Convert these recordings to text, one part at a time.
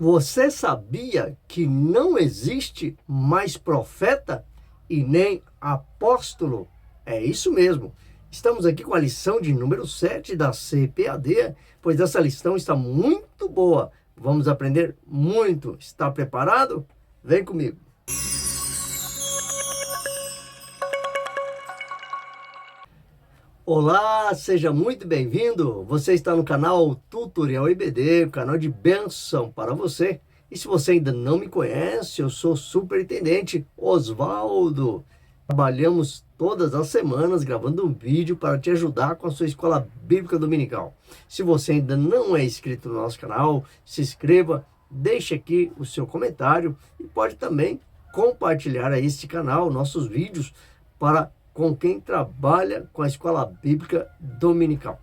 Você sabia que não existe mais profeta e nem apóstolo? É isso mesmo. Estamos aqui com a lição de número 7 da CPAD, pois essa lição está muito boa. Vamos aprender muito. Está preparado? Vem comigo. Olá, seja muito bem-vindo. Você está no canal Tutorial IBD, o canal de bênção para você. E se você ainda não me conhece, eu sou o Superintendente Osvaldo. Trabalhamos todas as semanas gravando um vídeo para te ajudar com a sua escola bíblica dominical. Se você ainda não é inscrito no nosso canal, se inscreva, deixe aqui o seu comentário e pode também compartilhar a este canal nossos vídeos com quem trabalha com a escola bíblica dominical.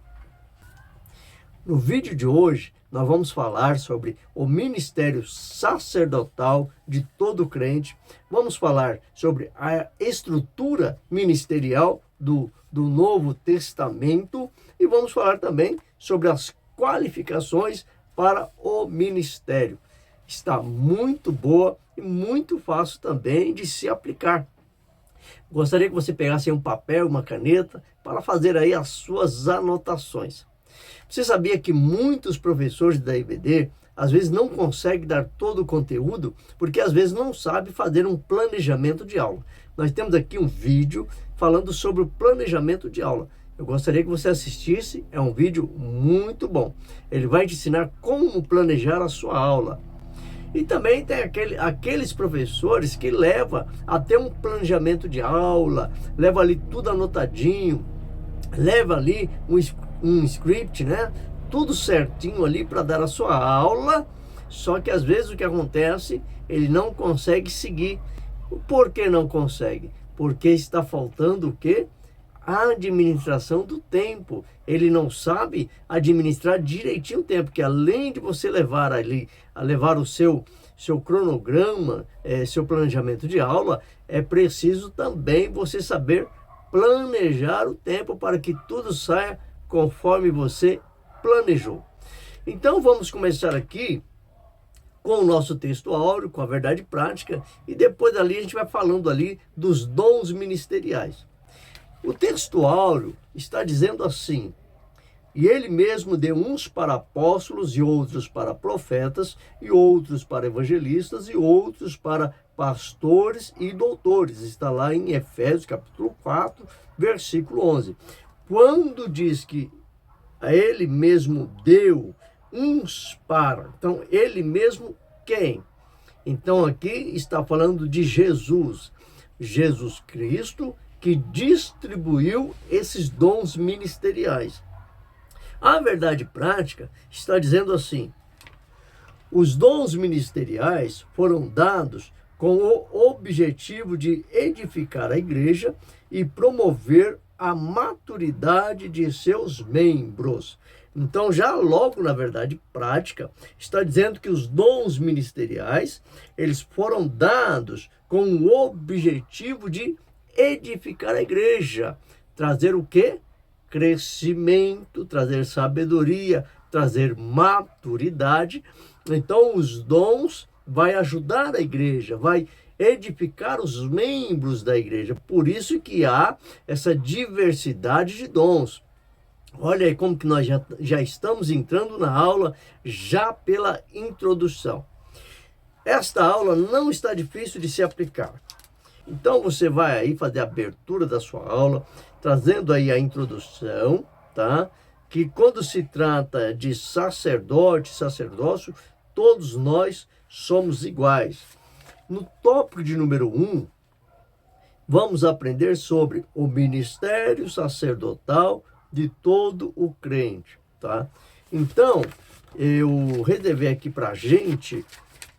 No vídeo de hoje, nós vamos falar sobre o ministério sacerdotal de todo crente. Vamos falar sobre a estrutura ministerial do Novo Testamento e vamos falar também sobre as qualificações para o ministério. Está muito boa e muito fácil também de se aplicar. Gostaria que você pegasse um papel, uma caneta, para fazer aí as suas anotações. Você sabia que muitos professores da IBD, às vezes não conseguem dar todo o conteúdo, porque às vezes não sabe fazer um planejamento de aula. Nós temos aqui um vídeo falando sobre o planejamento de aula. Eu gostaria que você assistisse, é um vídeo muito bom. Ele vai te ensinar como planejar a sua aula. E também tem aqueles professores que levam até um planejamento de aula, leva ali tudo anotadinho, leva ali um script, né? Tudo certinho ali para dar a sua aula, só que às vezes o que acontece, ele não consegue seguir. Por que não consegue? Porque está faltando o quê? A administração do tempo. Ele não sabe administrar direitinho o tempo, que além de você levar o seu cronograma, seu planejamento de aula, é preciso também você saber planejar o tempo para que tudo saia conforme você planejou. Então vamos começar aqui com o nosso texto áureo, com a verdade prática, e depois ali a gente vai falando ali dos dons ministeriais. O texto áureo está dizendo assim: e ele mesmo deu uns para apóstolos, e outros para profetas, e outros para evangelistas, e outros para pastores e doutores. Está lá em Efésios capítulo 4, versículo 11. Quando diz que ele mesmo deu uns para, então ele mesmo quem? Então aqui está falando de Jesus Cristo, que distribuiu esses dons ministeriais. A verdade prática está dizendo assim: os dons ministeriais foram dados com o objetivo de edificar a igreja e promover a maturidade de seus membros. Então, já logo na verdade prática, está dizendo que os dons ministeriais, eles foram dados com o objetivo de edificar a igreja, trazer o quê? Crescimento, trazer sabedoria, trazer maturidade. Então os dons vai ajudar a igreja, vai edificar os membros da igreja. Por isso que há essa diversidade de dons. Olha aí como que nós já estamos entrando na aula, já pela introdução. Esta aula não está difícil de se aplicar. Então você vai aí fazer a abertura da sua aula, trazendo aí a introdução, tá? Que quando se trata de sacerdote, sacerdócio, todos nós somos iguais. No tópico de número 1, vamos aprender sobre o ministério sacerdotal de todo o crente, tá? Então, eu reservei aqui pra gente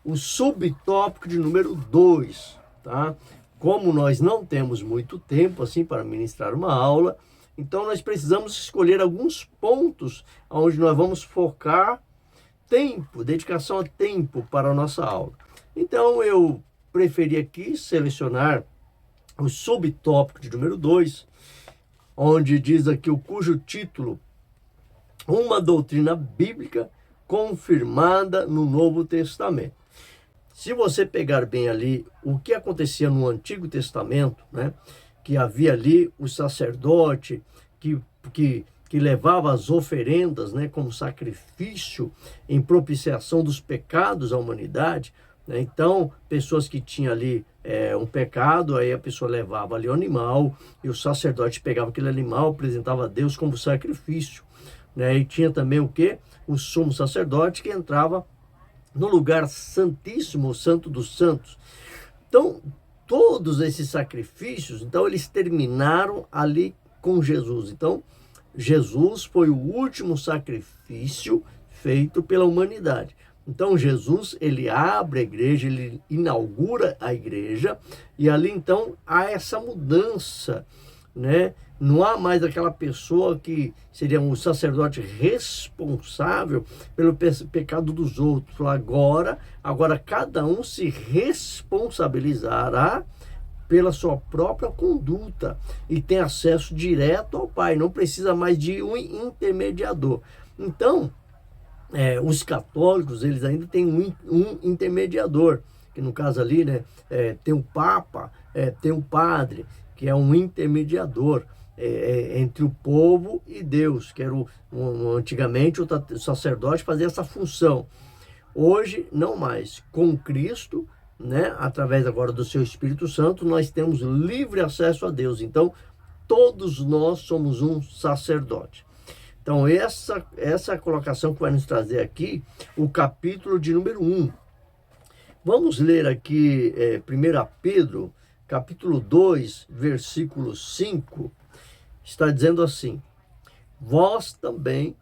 o subtópico de número 2, tá? Como nós não temos muito tempo assim para ministrar uma aula, então nós precisamos escolher alguns pontos onde nós vamos focar tempo, dedicação a tempo para a nossa aula. Então eu preferi aqui selecionar o subtópico de número 2, onde diz aqui cujo título: uma doutrina bíblica confirmada no Novo Testamento. Se você pegar bem ali o que acontecia no Antigo Testamento, né, que havia ali o sacerdote que levava as oferendas, né, como sacrifício em propiciação dos pecados à humanidade, né? Então, pessoas que tinham ali um pecado, aí a pessoa levava ali o animal e o sacerdote pegava aquele animal, apresentava a Deus como sacrifício, né? E tinha também o quê? O sumo sacerdote que entrava no lugar santíssimo, o santo dos santos. Então, todos esses sacrifícios, então eles terminaram ali com Jesus. Então, Jesus foi o último sacrifício feito pela humanidade. Então, Jesus, ele abre a igreja, ele inaugura a igreja, e ali, então, há essa mudança, né? Não há mais aquela pessoa que seria um sacerdote responsável pelo pecado dos outros. Agora cada um se responsabilizará pela sua própria conduta e tem acesso direto ao Pai, não precisa mais de um intermediador. Então, os católicos, eles ainda têm um intermediador, que no caso ali, né, tem o Papa, tem o Padre, que é um intermediador entre o povo e Deus, que era antigamente o sacerdote fazia essa função. Hoje, não mais. Com Cristo, né, através agora do seu Espírito Santo, nós temos livre acesso a Deus. Então, todos nós somos um sacerdote. Então, essa colocação que vai nos trazer aqui, o capítulo de número 1. Vamos ler aqui 1 Pedro, capítulo 2, versículo 5. Está dizendo assim: vós também,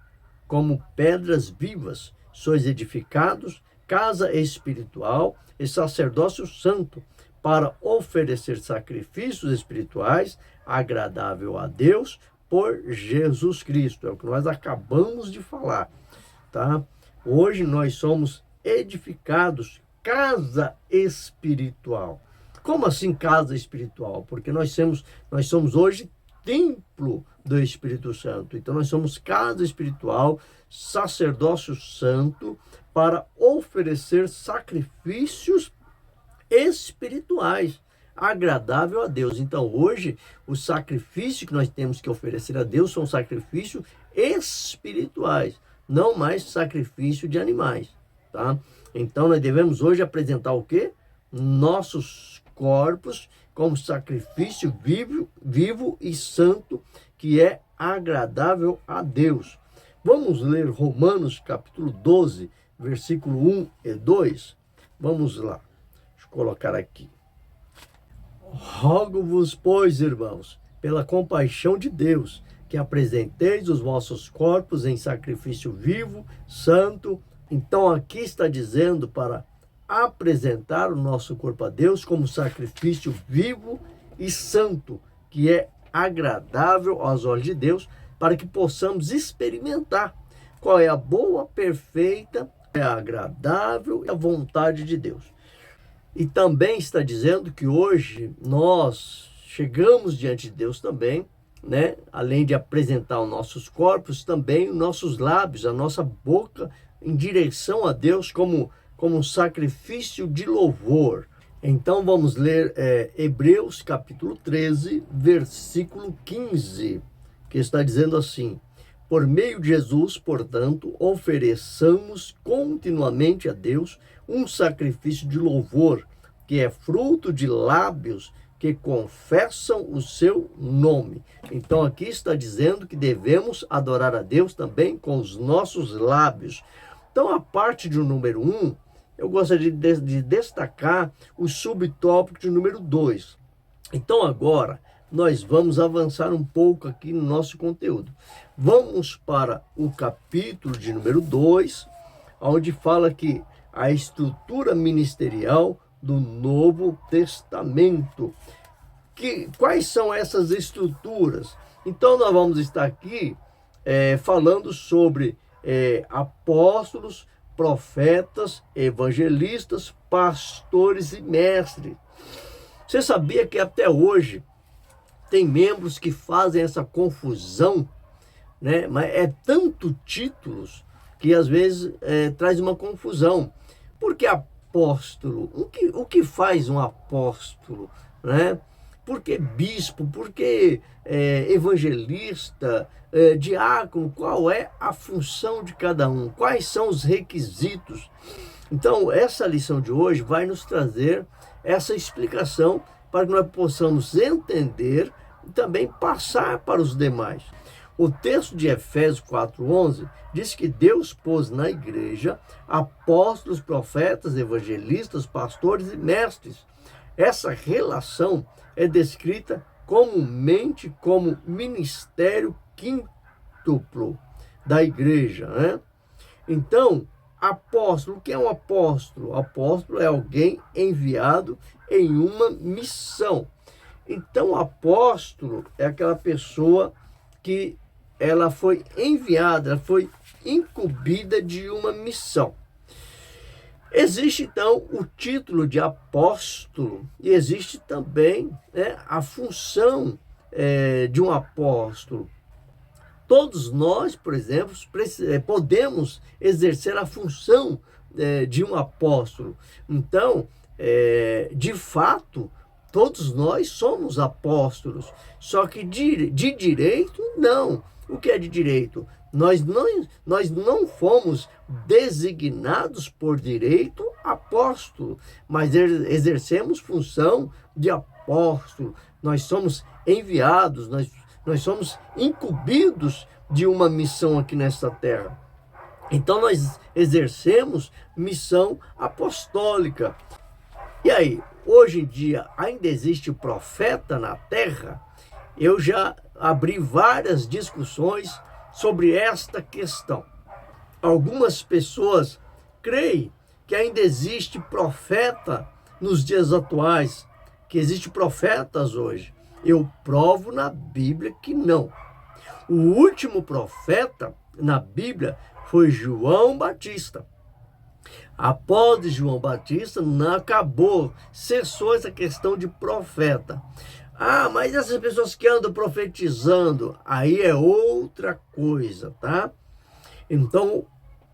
como pedras vivas, sois edificados, casa espiritual e sacerdócio santo, para oferecer sacrifícios espirituais agradável a Deus por Jesus Cristo. É o que nós acabamos de falar, tá? Hoje nós somos edificados, casa espiritual. Como assim casa espiritual? Porque nós somos hoje templo do Espírito Santo. Então nós somos casa espiritual, sacerdócio santo, para oferecer sacrifícios espirituais, agradável a Deus. Então hoje o sacrifício que nós temos que oferecer a Deus são sacrifícios espirituais, não mais sacrifício de animais, tá? Então nós devemos hoje apresentar o quê? Nossos corpos como sacrifício vivo e santo, que é agradável a Deus. Vamos ler Romanos capítulo 12, versículo 1 e 2. Vamos lá. Deixa eu colocar aqui. Rogo-vos, pois, irmãos, pela compaixão de Deus, que apresenteis os vossos corpos em sacrifício vivo, santo. Então aqui está dizendo para apresentar o nosso corpo a Deus como sacrifício vivo e santo, que é agradável aos olhos de Deus, para que possamos experimentar qual é a boa, perfeita, agradável e a vontade de Deus. E também está dizendo que hoje nós chegamos diante de Deus também, né? Além de apresentar os nossos corpos, também os nossos lábios, a nossa boca em direção a Deus como um sacrifício de louvor. Então vamos ler Hebreus capítulo 13, versículo 15, que está dizendo assim: por meio de Jesus, portanto, ofereçamos continuamente a Deus um sacrifício de louvor, que é fruto de lábios que confessam o seu nome. Então aqui está dizendo que devemos adorar a Deus também com os nossos lábios. Então a parte de número 1, eu gostaria de destacar o subtópico de número 2. Então agora nós vamos avançar um pouco aqui no nosso conteúdo. Vamos para o capítulo de número 2, onde fala que a estrutura ministerial do Novo Testamento. Quais são essas estruturas? Então nós vamos estar aqui falando sobre apóstolos, profetas, evangelistas, pastores e mestres. Você sabia que até hoje tem membros que fazem essa confusão, né? Mas é tanto títulos que às vezes traz uma confusão. Por que apóstolo? O que faz um apóstolo, né? Por que bispo? Por que evangelista? Diácono? Qual é a função de cada um? Quais são os requisitos? Então, essa lição de hoje vai nos trazer essa explicação para que nós possamos entender e também passar para os demais. O texto de Efésios 4:11 diz que Deus pôs na igreja apóstolos, profetas, evangelistas, pastores e mestres. Essa relação é descrita comumente como ministério quíntuplo da igreja, né? Então, apóstolo, o que é um apóstolo? Apóstolo é alguém enviado em uma missão. Então, apóstolo é aquela pessoa que ela foi enviada, ela foi incumbida de uma missão. Existe, então, o título de apóstolo e existe também a função de um apóstolo. Todos nós, por exemplo, podemos exercer a função de um apóstolo. Então, de fato, todos nós somos apóstolos, só que de direito, não. O que é de direito? Nós não fomos designados por direito apóstolo, mas exercemos função de apóstolo. Nós somos enviados, nós somos incumbidos de uma missão aqui nesta terra. Então nós exercemos missão apostólica. E aí, hoje em dia ainda existe profeta na terra? Eu já abri várias discussões sobre esta questão. Algumas pessoas creem que ainda existe profeta nos dias atuais, que existe profetas hoje. Eu provo na Bíblia que não. O último profeta na Bíblia foi João Batista. Após João Batista, não acabou, cessou essa questão de profeta. Ah, mas essas pessoas que andam profetizando, aí é outra coisa, tá? Então,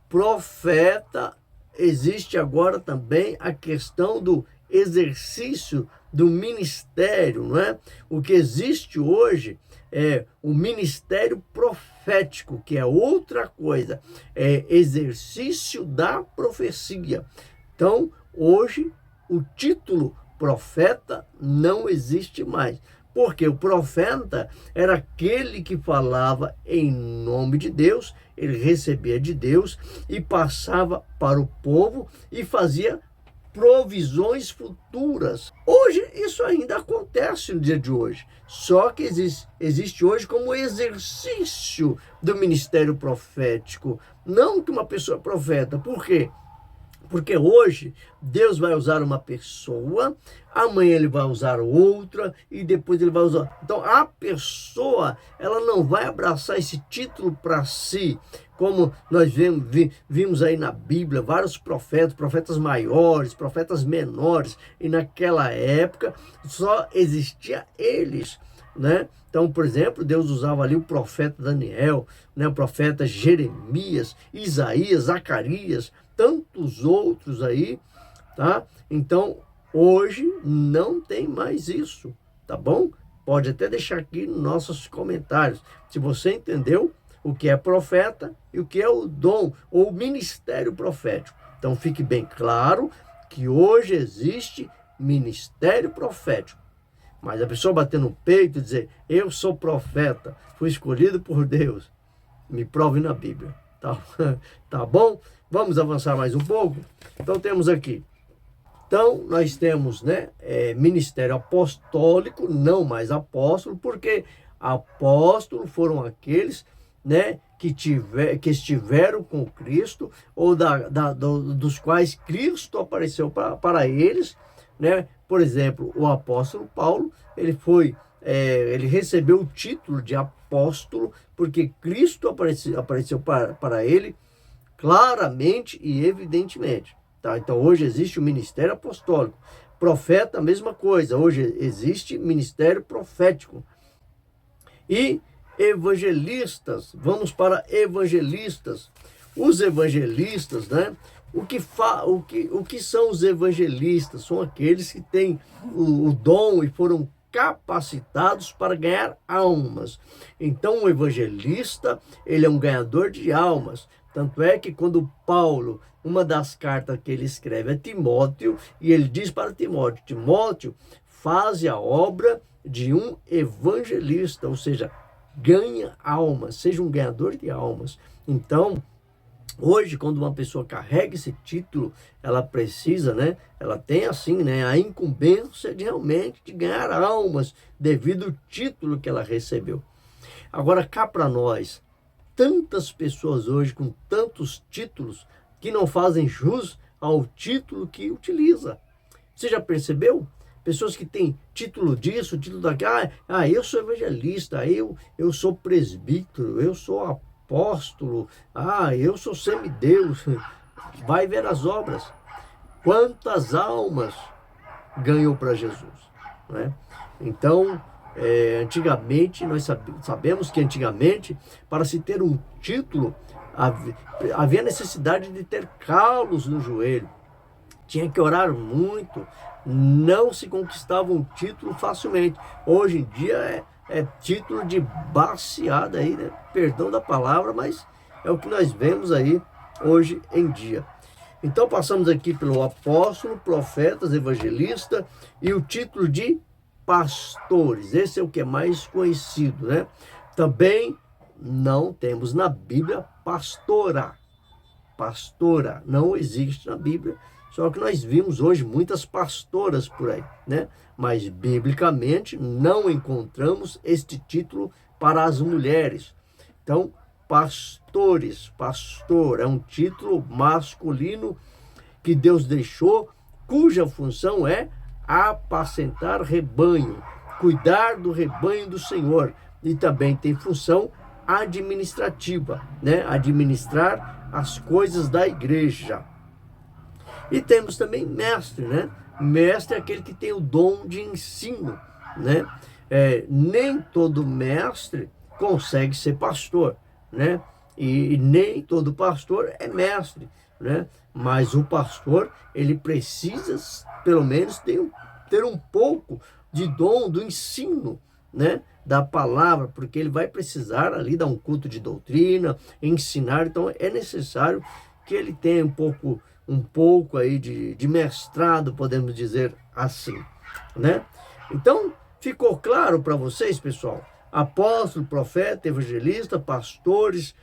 profeta, existe agora também a questão do exercício do ministério, não é? O que existe hoje é o ministério profético, que é outra coisa, é exercício da profecia. Então, hoje, o título profeta não existe mais, porque o profeta era aquele que falava em nome de Deus, ele recebia de Deus e passava para o povo e fazia provisões futuras. Hoje isso ainda acontece no dia de hoje, só que existe hoje como exercício do ministério profético, não que uma pessoa profeta. Por quê? Porque hoje Deus vai usar uma pessoa, amanhã ele vai usar outra e depois ele vai usar. Então a pessoa, ela não vai abraçar esse título para si, como nós vimos aí na Bíblia, vários profetas maiores, profetas menores, e naquela época só existia eles, né? Então, por exemplo, Deus usava ali o profeta Daniel, né? O profeta Jeremias, Isaías, Zacarias, tantos outros aí, tá? Então, hoje não tem mais isso, tá bom? Pode até deixar aqui nos nossos comentários, se você entendeu o que é profeta e o que é o dom ou o ministério profético. Então, fique bem claro que hoje existe ministério profético. Mas a pessoa bater no peito e dizer, eu sou profeta, fui escolhido por Deus, me prove na Bíblia, tá? Tá bom? Vamos avançar mais um pouco? Então temos aqui. Então nós temos, né, ministério apostólico, não mais apóstolo, porque apóstolos foram aqueles, né, que estiveram com Cristo, ou dos quais Cristo apareceu para eles, né? Por exemplo, o apóstolo Paulo, ele recebeu o título de apóstolo porque Cristo apareceu para ele claramente e evidentemente. Tá? Então hoje existe o ministério apostólico. Profeta, a mesma coisa. Hoje existe ministério profético. E evangelistas, vamos para evangelistas. Os evangelistas, né? O que são os evangelistas? São aqueles que têm o dom e foram capacitados para ganhar almas. Então, o evangelista, ele é um ganhador de almas. Tanto é que quando Paulo, uma das cartas que ele escreve a Timóteo, e ele diz para Timóteo, Timóteo, faze a obra de um evangelista, ou seja, ganha almas, seja um ganhador de almas. Então, hoje, quando uma pessoa carrega esse título, ela precisa, né? Ela tem assim, né? A incumbência de realmente de ganhar almas devido ao título que ela recebeu. Agora, cá para nós, tantas pessoas hoje com tantos títulos que não fazem jus ao título que utiliza. Você já percebeu? Pessoas que têm título disso, título daquilo. Eu sou evangelista, eu sou presbítero, eu sou apóstolo, eu sou semideus. Vai ver as obras. Quantas almas ganhou para Jesus, né? Então, antigamente, nós sabemos que antigamente, para se ter um título, havia necessidade de ter calos no joelho. Tinha que orar muito, não se conquistava um título facilmente. Hoje em dia é título de baseada aí, né? Perdão da palavra, mas é o que nós vemos aí hoje em dia. Então passamos aqui pelo apóstolo, profetas, evangelista e o título de pastores. Esse é o que é mais conhecido, né? Também não temos na Bíblia pastora. Pastora não existe na Bíblia. Só que nós vimos hoje muitas pastoras por aí, né? Mas, biblicamente, não encontramos este título para as mulheres. Então, pastores, pastor, é um título masculino que Deus deixou, cuja função é apacentar rebanho, cuidar do rebanho do Senhor. E também tem função administrativa, né? Administrar as coisas da igreja. E temos também mestre, né? Mestre é aquele que tem o dom de ensino, né? Nem todo mestre consegue ser pastor, né? E nem todo pastor é mestre, né? Mas o pastor, ele precisa, pelo menos, ter um pouco de dom do ensino, né? Da palavra, porque ele vai precisar ali dar um culto de doutrina, ensinar. Então, é necessário que ele tenha um pouco aí de mestrado, podemos dizer assim, né? Então, ficou claro para vocês, pessoal? Apóstolo, profeta, evangelista, pastores,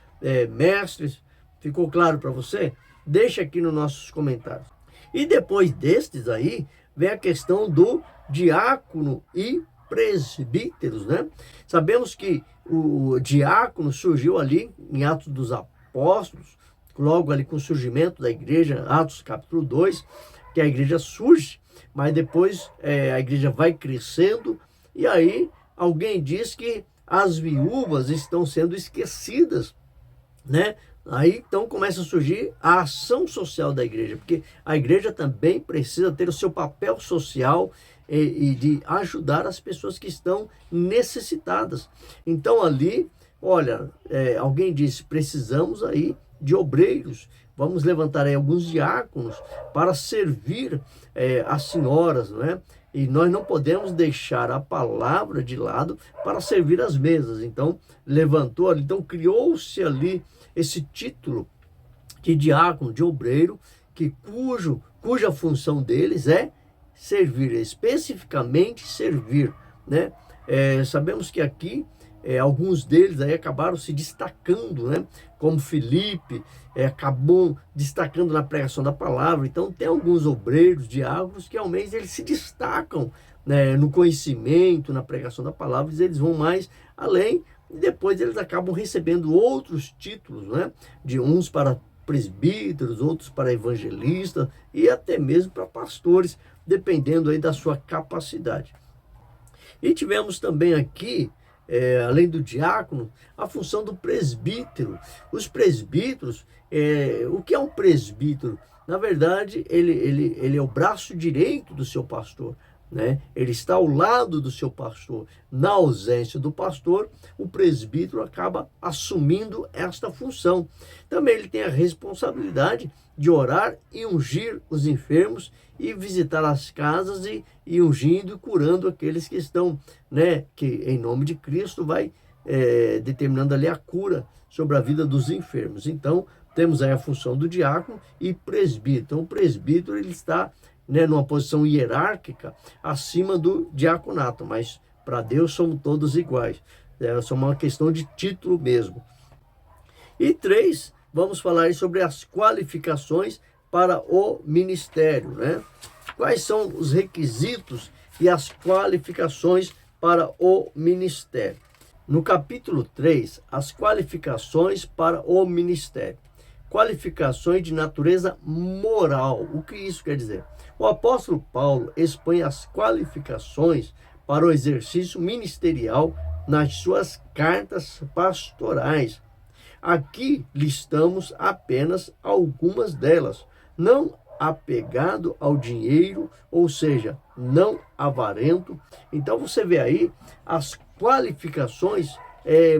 mestres, ficou claro para você? Deixa aqui nos nossos comentários. E depois destes aí, vem a questão do diácono e presbíteros, né? Sabemos que o diácono surgiu ali em Atos dos Apóstolos, logo ali com o surgimento da igreja, Atos capítulo 2, que a igreja surge, mas depois a igreja vai crescendo, e aí alguém diz que as viúvas estão sendo esquecidas, né? Aí então começa a surgir a ação social da igreja, porque a igreja também precisa ter o seu papel social e de ajudar as pessoas que estão necessitadas. Então ali, olha, alguém disse, precisamos aí de obreiros, vamos levantar aí alguns diáconos para servir as senhoras, não é? E nós não podemos deixar a palavra de lado para servir as mesas. Então, levantou ali, então criou-se ali esse título de diácono, de obreiro, cuja função deles é servir, especificamente servir, né? Sabemos que aqui alguns deles aí acabaram se destacando, né? Como Filipe, acabou destacando na pregação da palavra. Então tem alguns obreiros, diáconos, que ao menos eles se destacam, né, no conhecimento, na pregação da palavra, eles vão mais além, e depois eles acabam recebendo outros títulos, né? De uns para presbíteros, outros para evangelistas e até mesmo para pastores, dependendo aí da sua capacidade. E tivemos também aqui, além do diácono, a função do presbítero. Os presbíteros, o que é um presbítero? Na verdade, ele é o braço direito do seu pastor. né? Ele está ao lado do seu pastor. Na ausência do pastor, o presbítero acaba assumindo esta função. Também ele tem a responsabilidade de orar e ungir os enfermos e visitar as casas e ungindo e curando aqueles que estão, né? Que em nome de Cristo vai determinando ali a cura sobre a vida dos enfermos. Então, temos aí a função do diácono e presbítero. Então, o presbítero ele está, né, numa posição hierárquica acima do diaconato, mas para Deus somos todos iguais. É só uma questão de título mesmo. E 3, vamos falar aí sobre as qualificações para o ministério, né? Quais são os requisitos e as qualificações para o ministério? No capítulo 3, as qualificações para o ministério. Qualificações de natureza moral. O que isso quer dizer? O apóstolo Paulo expõe as qualificações para o exercício ministerial nas suas cartas pastorais. Aqui listamos apenas algumas delas. Não apegado ao dinheiro, ou seja, não avarento. Então você vê aí as qualificações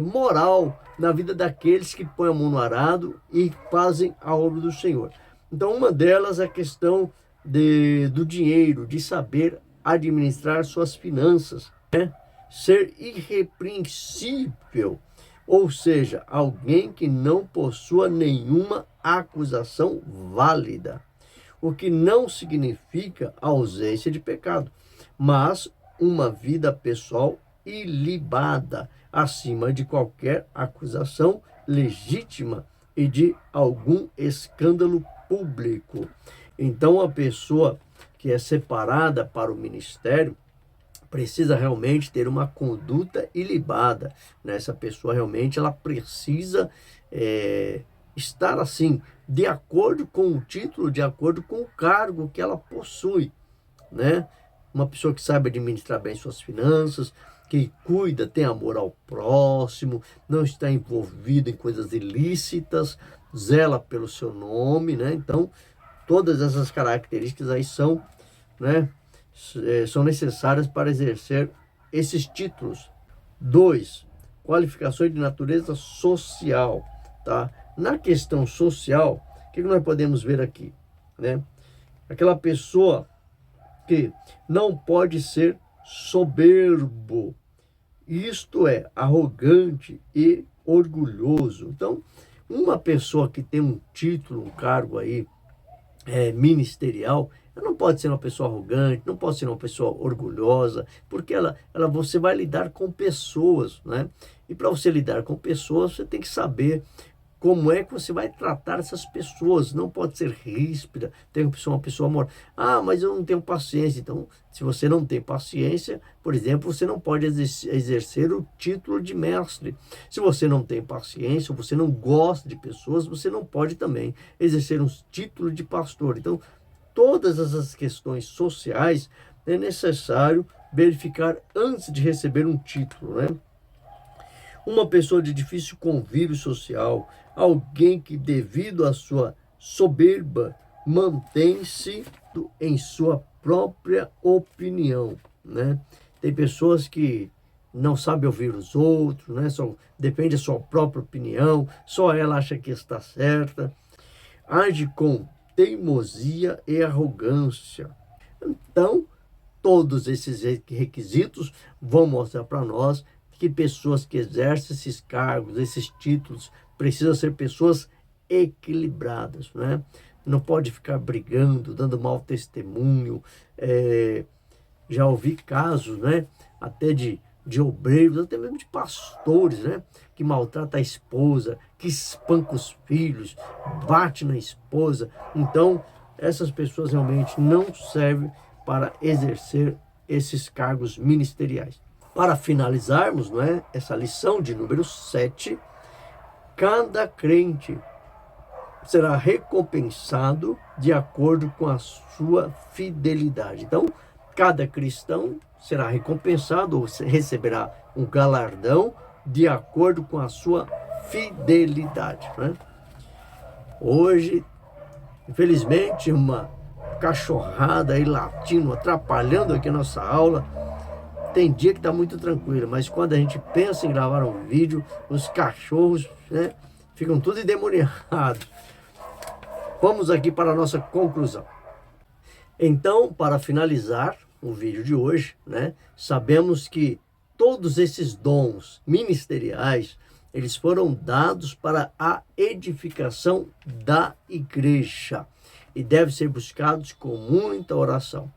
moral na vida daqueles que põem a mão no arado e fazem a obra do Senhor. Então uma delas é a questão do dinheiro, de saber administrar suas finanças, né? Ser irrepreensível, ou seja, alguém que não possua nenhuma acusação válida, o que não significa ausência de pecado, mas uma vida pessoal ilibada, acima de qualquer acusação legítima e de algum escândalo público. Então, a pessoa que é separada para o ministério precisa realmente ter uma conduta ilibada, né? Essa pessoa realmente ela precisa estar assim, de acordo com o título, de acordo com o cargo que ela possui, né? Uma pessoa que saiba administrar bem suas finanças, que cuida, tem amor ao próximo, não está envolvido em coisas ilícitas, zela pelo seu nome, né? Então, todas essas características aí são, né, são necessárias para exercer esses títulos. 2, qualificações de natureza social, tá? Na questão social, o que nós podemos ver aqui, né? Aquela pessoa que não pode ser soberbo, isto é, arrogante e orgulhoso. Então, uma pessoa que tem um título, um cargo aí ministerial, ela não pode ser uma pessoa arrogante, não pode ser uma pessoa orgulhosa, porque você vai lidar com pessoas, né? E para você lidar com pessoas, você tem que saber como é que você vai tratar essas pessoas. Não pode ser ríspida, tem que ser uma pessoa amor. Ah, mas eu não tenho paciência. Então, se você não tem paciência, por exemplo, você não pode exercer o título de mestre. Se você não tem paciência, ou você não gosta de pessoas, você não pode também exercer um título de pastor. Então, todas essas questões sociais é necessário verificar antes de receber um título, né? Uma pessoa de difícil convívio social, alguém que, devido à sua soberba, mantém-se em sua própria opinião, né? Tem pessoas que não sabem ouvir os outros, né? Só depende da sua própria opinião, só ela acha que está certa, age com teimosia e arrogância. Então, todos esses requisitos vão mostrar para nós que pessoas que exercem esses cargos, esses títulos, precisam ser pessoas equilibradas, né? Não pode ficar brigando, dando mau testemunho. Já ouvi casos, né? Até de obreiros, até mesmo de pastores, né? Que maltrata a esposa, que espanca os filhos, bate na esposa. Então, essas pessoas realmente não servem para exercer esses cargos ministeriais. Para finalizarmos, não é, essa lição de número 7, cada crente será recompensado de acordo com a sua fidelidade. Então, cada cristão será recompensado ou receberá um galardão de acordo com a sua fidelidade, né? Hoje, infelizmente, uma cachorrada aí latindo, atrapalhando aqui a nossa aula. Tem dia que está muito tranquilo, mas quando a gente pensa em gravar um vídeo, os cachorros, né, ficam tudo endemoniados. Vamos aqui para a nossa conclusão. Então, para finalizar o vídeo de hoje, né, sabemos que todos esses dons ministeriais, eles foram dados para a edificação da igreja e devem ser buscados com muita oração,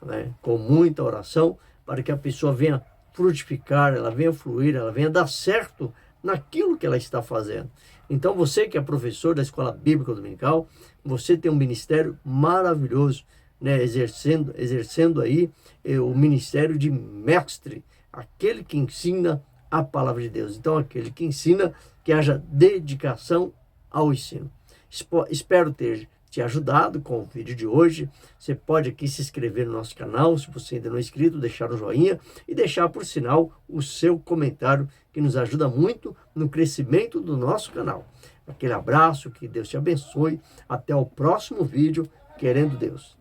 né? Com muita oração, para que a pessoa venha frutificar, ela venha fluir, ela venha dar certo naquilo que ela está fazendo. Então, você que é professor da Escola Bíblica Dominical, você tem um ministério maravilhoso, né? Exercendo aí o ministério de mestre, aquele que ensina a palavra de Deus. Então, aquele que ensina, que haja dedicação ao ensino. Espero ter te ajudado com o vídeo de hoje. Você pode aqui se inscrever no nosso canal, se você ainda não é inscrito, deixar um joinha e deixar, por sinal, o seu comentário, que nos ajuda muito no crescimento do nosso canal. Aquele abraço, que Deus te abençoe. Até o próximo vídeo, querendo Deus.